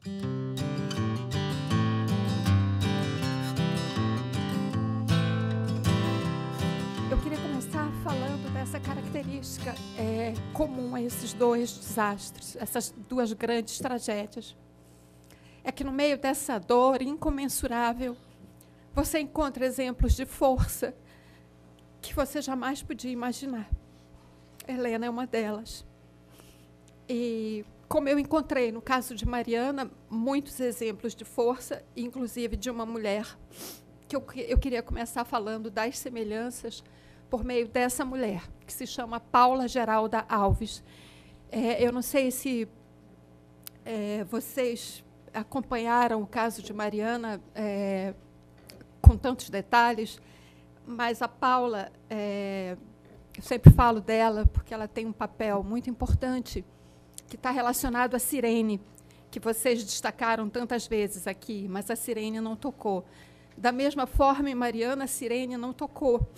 Eu queria começar falando dessa característica comum a esses dois desastres, essas duas grandes tragédias. É que no meio dessa dor incomensurável, você encontra exemplos de força que você jamais podia imaginar. Helena é uma delas. E, como eu encontrei no caso de Mariana, muitos exemplos de força, inclusive de uma mulher, que eu queria começar falando das semelhanças por meio dessa mulher, que se chama Paula Geralda Alves. Eu não sei se vocês acompanharam o caso de Mariana com tantos detalhes, mas a Paula, eu sempre falo dela porque ela tem um papel muito importante que está relacionado à sirene, que vocês destacaram tantas vezes aqui, mas a sirene não tocou. Da mesma forma, em Mariana, a sirene não tocou,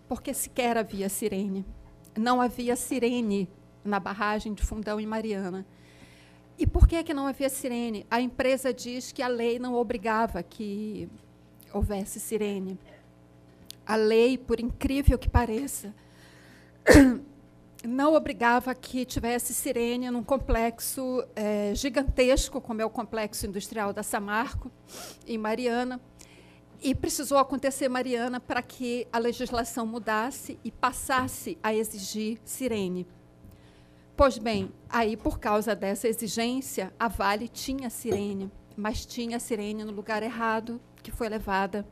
porque sequer havia sirene. Não havia sirene na barragem de Fundão em Mariana. E por que não havia sirene? A empresa diz que a lei não obrigava que houvesse sirene. A lei, por incrível que pareça, não obrigava que tivesse sirene num complexo gigantesco, como é o complexo industrial da Samarco, em Mariana. E precisou acontecer Mariana para que a legislação mudasse e passasse a exigir sirene. Pois bem, aí, por causa dessa exigência, a Vale tinha sirene, mas tinha sirene no lugar errado, que foi levada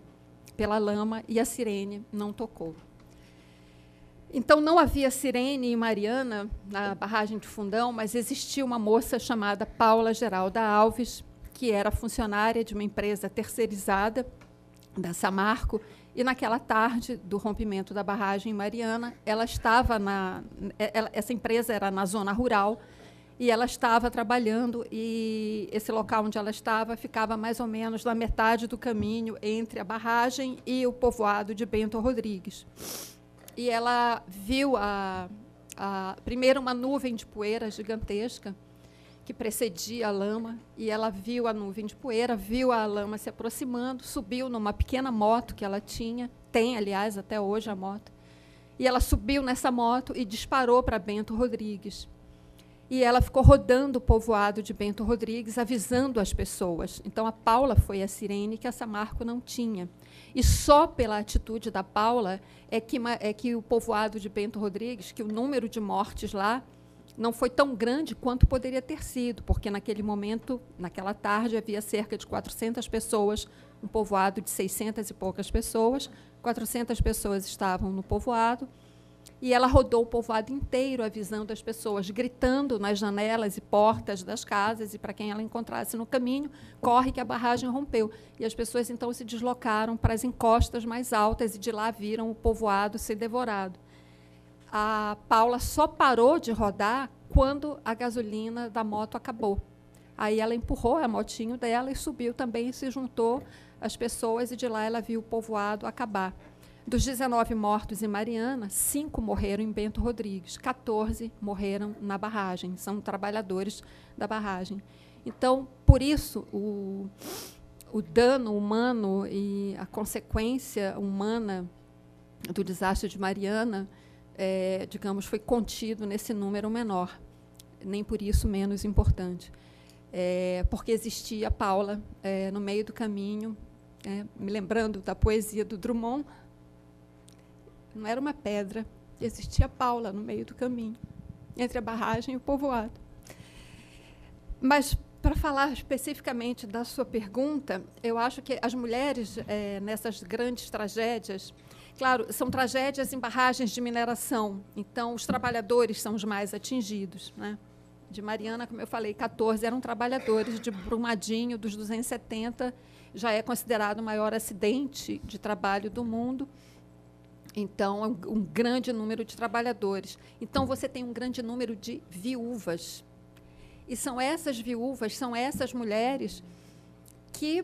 pela lama, e a sirene não tocou. Então, não havia sirene em Mariana, na barragem de Fundão, mas existia uma moça chamada Paula Geralda Alves, que era funcionária de uma empresa terceirizada da Samarco, e naquela tarde do rompimento da barragem em Mariana, ela estava essa empresa era na zona rural, e ela estava trabalhando, e esse local onde ela estava ficava mais ou menos na metade do caminho entre a barragem e o povoado de Bento Rodrigues. E ela viu primeiro uma nuvem de poeira gigantesca que precedia a lama, e ela viu a nuvem de poeira, viu a lama se aproximando, subiu numa pequena moto que ela tinha, tem, aliás, até hoje a moto, e ela subiu nessa moto e disparou para Bento Rodrigues. E ela ficou rodando o povoado de Bento Rodrigues, avisando as pessoas. Então, a Paula foi a sirene que a Samarco não tinha. E só pela atitude da Paula é que o povoado de Bento Rodrigues, que o número de mortes lá não foi tão grande quanto poderia ter sido, porque naquele momento, naquela tarde, havia cerca de 400 pessoas, um povoado de 600 e poucas pessoas, 400 pessoas estavam no povoado, e ela rodou o povoado inteiro, avisando as pessoas, gritando nas janelas e portas das casas, e para quem ela encontrasse no caminho, corre que a barragem rompeu. E as pessoas, então, se deslocaram para as encostas mais altas, e de lá viram o povoado ser devorado. A Paula só parou de rodar quando a gasolina da moto acabou. Aí ela empurrou a motinho dela e subiu também, e se juntou às pessoas, e de lá ela viu o povoado acabar. Dos 19 mortos em Mariana, 5 morreram em Bento Rodrigues, 14 morreram na barragem, são trabalhadores da barragem. Então, por isso, o dano humano e a consequência humana do desastre de Mariana, digamos, foi contido nesse número menor, nem por isso menos importante, porque existia a Paula no meio do caminho, me lembrando da poesia do Drummond. Não era uma pedra, existia a Paula no meio do caminho, entre a barragem e o povoado. Mas, para falar especificamente da sua pergunta, eu acho que as mulheres, nessas grandes tragédias, claro, são tragédias em barragens de mineração, então os trabalhadores são os mais atingidos, né? De Mariana, como eu falei, 14 eram trabalhadores, de Brumadinho, dos 270, já é considerado o maior acidente de trabalho do mundo. Então, é um grande número de trabalhadores. Então, você tem um grande número de viúvas. E são essas viúvas, são essas mulheres que,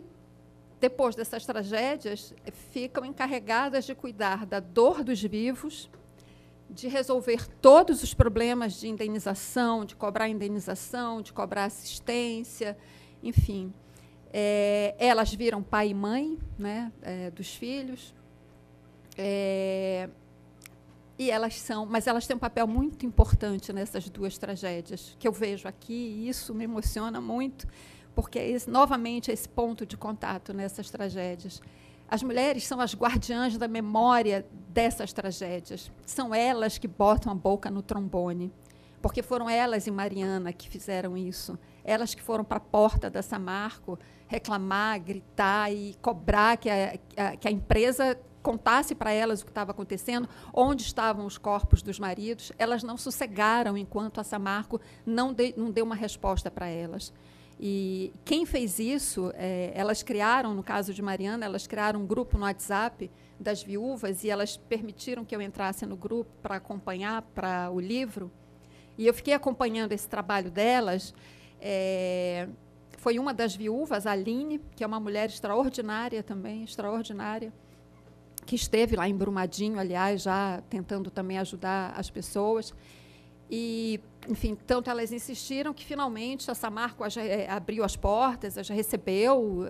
depois dessas tragédias, ficam encarregadas de cuidar da dor dos vivos, de resolver todos os problemas de indenização, de cobrar assistência, enfim. Elas viram pai e mãe, né, dos filhos. Mas elas têm um papel muito importante nessas duas tragédias, que eu vejo aqui, e isso me emociona muito, porque novamente esse ponto de contato nessas tragédias. As mulheres são as guardiãs da memória dessas tragédias. São elas que botam a boca no trombone, porque foram elas e Mariana que fizeram isso. Elas que foram para a porta da Samarco reclamar, gritar e cobrar que a empresa contasse para elas o que estava acontecendo, onde estavam os corpos dos maridos. Elas não sossegaram enquanto a Samarco não deu uma resposta para elas. E quem fez isso, elas criaram, no caso de Mariana, elas criaram um grupo no WhatsApp das viúvas e elas permitiram que eu entrasse no grupo para acompanhar para o livro. E eu fiquei acompanhando esse trabalho delas. Foi uma das viúvas, a Aline, que é uma mulher extraordinária também, extraordinária, que esteve lá em Brumadinho, aliás, já tentando também ajudar as pessoas. E, enfim, tanto elas insistiram que, finalmente, a Samarco abriu as portas, já recebeu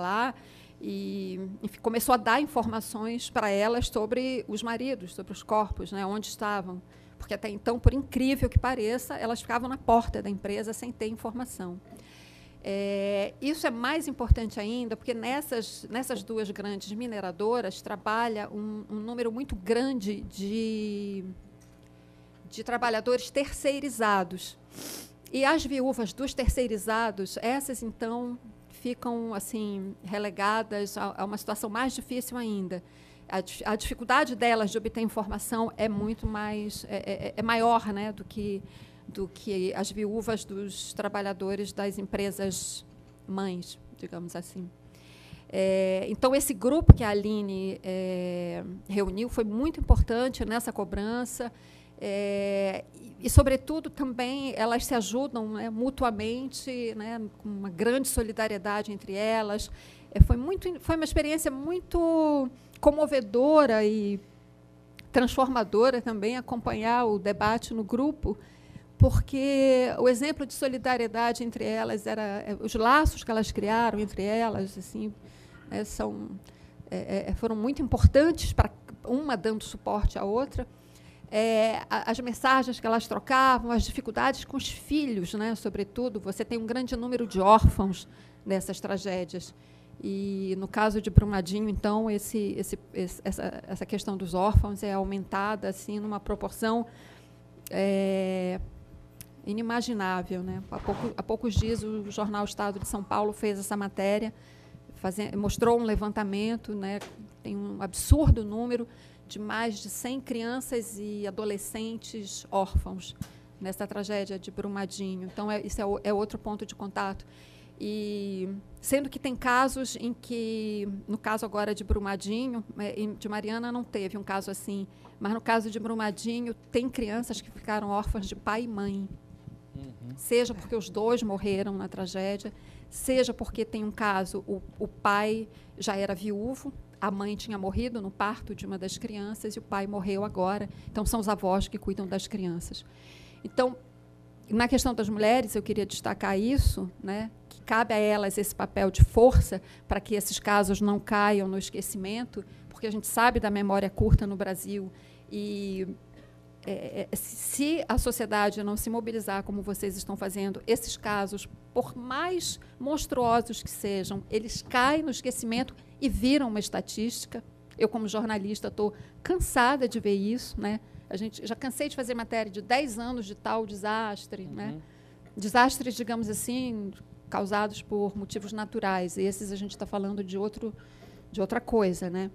lá e, enfim, começou a dar informações para elas sobre os maridos, sobre os corpos, né, onde estavam. Porque, até então, por incrível que pareça, elas ficavam na porta da empresa sem ter informação. Isso é mais importante ainda, porque nessas duas grandes mineradoras trabalha um número muito grande de trabalhadores terceirizados. E as viúvas dos terceirizados, essas, então, ficam assim relegadas a uma situação mais difícil ainda. A dificuldade delas de obter informação é muito mais maior, né, do que as viúvas dos trabalhadores das empresas mães, digamos assim. Então, esse grupo que a Aline reuniu foi muito importante nessa cobrança. E, sobretudo, também elas se ajudam, né, mutuamente, né, com uma grande solidariedade entre elas. Foi uma experiência muito comovedora e transformadora também acompanhar o debate no grupo, porque o exemplo de solidariedade entre elas os laços que elas criaram entre elas, assim, foram muito importantes, para uma dando suporte à outra. As mensagens que elas trocavam, as dificuldades com os filhos, né, sobretudo. Você tem um grande número de órfãos nessas tragédias. E, no caso de Brumadinho, então, essa questão dos órfãos é aumentada assim, numa proporção inimaginável, né? Há poucos dias, o jornal Estado de São Paulo fez essa matéria, mostrou um levantamento, né? Tem um absurdo número de mais de 100 crianças e adolescentes órfãos nessa tragédia de Brumadinho. Então, isso é outro ponto de contato. E, sendo que tem casos em que, no caso agora de Brumadinho, de Mariana não teve um caso assim, mas no caso de Brumadinho tem crianças que ficaram órfãs de pai e mãe. Seja porque os dois morreram na tragédia, seja porque tem um caso, o pai já era viúvo, a mãe tinha morrido no parto de uma das crianças e o pai morreu agora. Então, são os avós que cuidam das crianças. Então, na questão das mulheres, eu queria destacar isso, né, que cabe a elas esse papel de força para que esses casos não caiam no esquecimento, porque a gente sabe da memória curta no Brasil e se a sociedade não se mobilizar como vocês estão fazendo, esses casos, por mais monstruosos que sejam, eles caem no esquecimento e viram uma estatística. Eu, como jornalista, estou cansada de ver isso, né? Já cansei de fazer matéria de 10 anos de tal desastre, né? Desastres, digamos assim, causados por motivos naturais. Esses a gente está falando de outra coisa, né?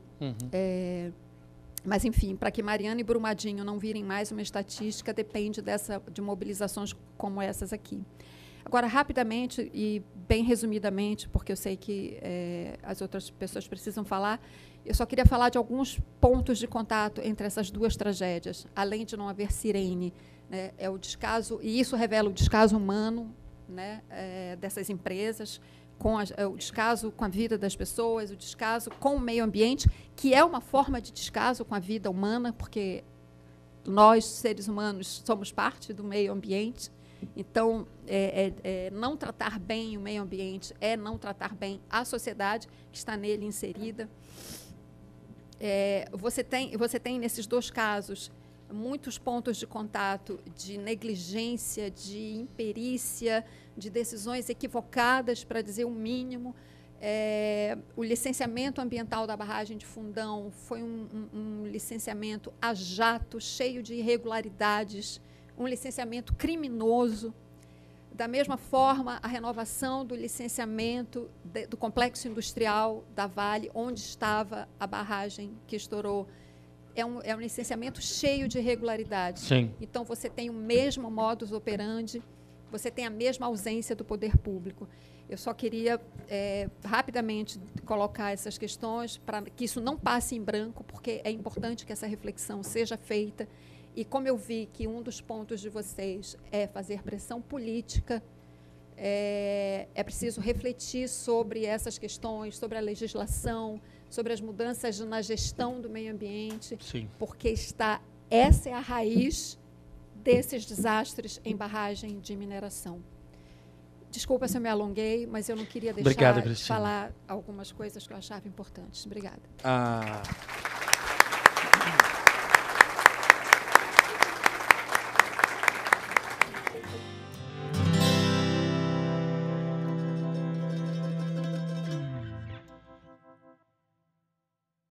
Mas, enfim, para que Mariana e Brumadinho não virem mais uma estatística, depende de mobilizações como essas aqui. Agora, rapidamente e bem resumidamente, porque eu sei que as outras pessoas precisam falar, eu só queria falar de alguns pontos de contato entre essas duas tragédias, além de não haver sirene, né, o descaso, e isso revela o descaso humano, né, dessas empresas, o descaso com a vida das pessoas, o descaso com o meio ambiente, que é uma forma de descaso com a vida humana, porque nós, seres humanos, somos parte do meio ambiente, Então, não tratar bem o meio ambiente é não tratar bem a sociedade que está nele inserida. Você tem, nesses dois casos, muitos pontos de contato de negligência, de imperícia, de decisões equivocadas, para dizer o mínimo. O licenciamento ambiental da barragem de Fundão foi um licenciamento a jato, cheio de irregularidades, um licenciamento criminoso. Da mesma forma, a renovação do licenciamento do complexo industrial da Vale, onde estava a barragem que estourou, é um licenciamento cheio de irregularidades. Sim. Então, você tem o mesmo modus operandi, você tem a mesma ausência do poder público. Eu só queria, rapidamente, colocar essas questões para que isso não passe em branco, porque é importante que essa reflexão seja feita. E como eu vi que um dos pontos de vocês é fazer pressão política, é preciso refletir sobre essas questões, sobre a legislação, sobre as mudanças na gestão do meio ambiente, Sim. porque essa é a raiz desses desastres em barragem de mineração. Desculpa se eu me alonguei, mas eu não queria deixar de falar algumas coisas que eu achava importantes. Obrigada.